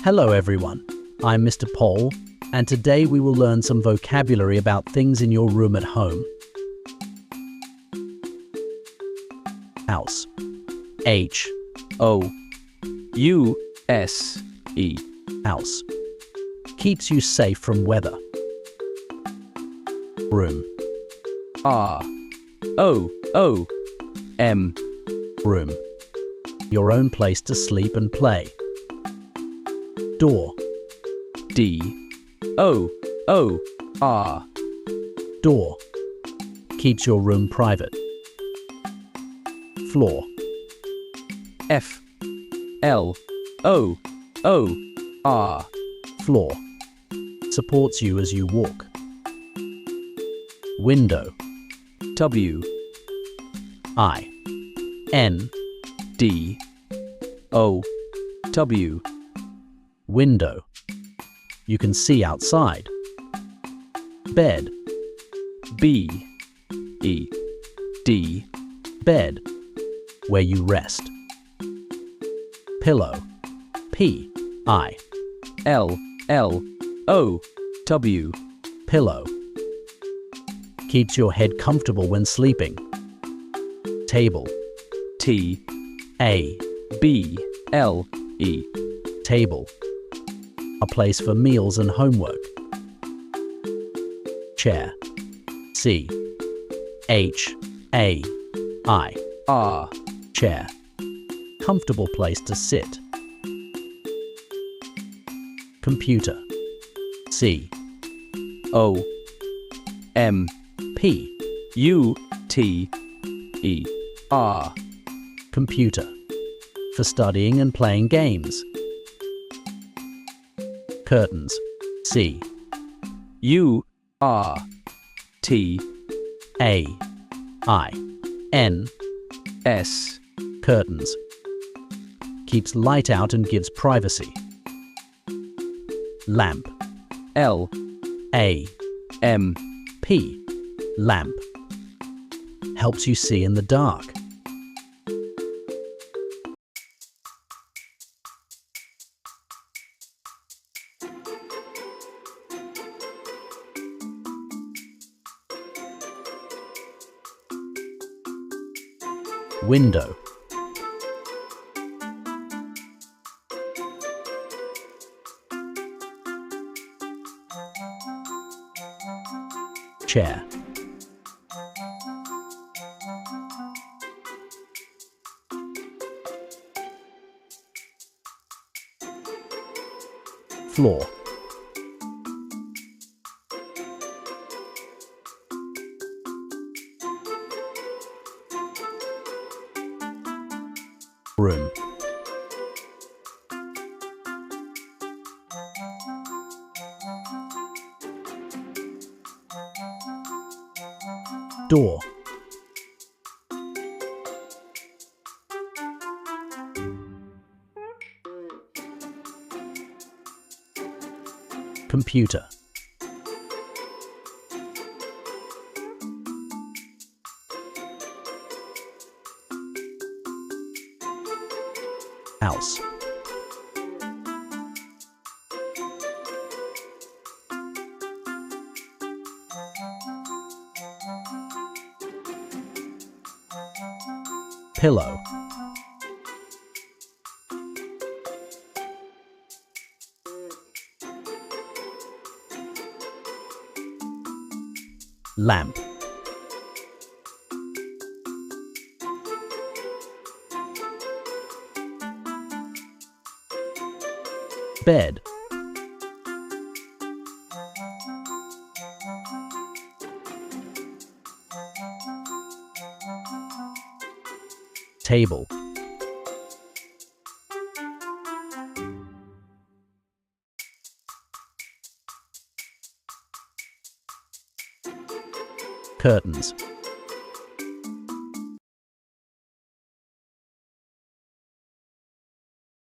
Hello everyone, I'm Mr. Paul, and today we will learn some vocabulary about things in your room at home. House. H-O-U-S-E. House. Keeps you safe from weather. Room. R-O-O-M. Room. Your own place to sleep and play. Door. D-O-O-R. Door. Keeps your room private. Floor. F-L-O-O-R. Floor. Supports you as you walk. Window. W-I-N-D-O-W. Window. You can see outside. Bed. B-E-D. Bed. Where you rest. Pillow. P-I-L-L-O-W. Pillow. Keeps your head comfortable when sleeping. Table. T-A-B-L-E. Table. A place for meals and homework. Chair. C-H-A-I-R. Chair. Comfortable place to sit. Computer. C-O-M-P-U-T-E-R. Computer. For studying and playing games. Curtains. C-U-R-T-A-I-N-S. Curtains. Keeps light out and gives privacy. Lamp. L-A-M-P. Lamp. Helps you see in the dark. Window. Chair. Floor. Room. Door. Computer. House. Pillow. Lamp. Bed. Table. Curtains.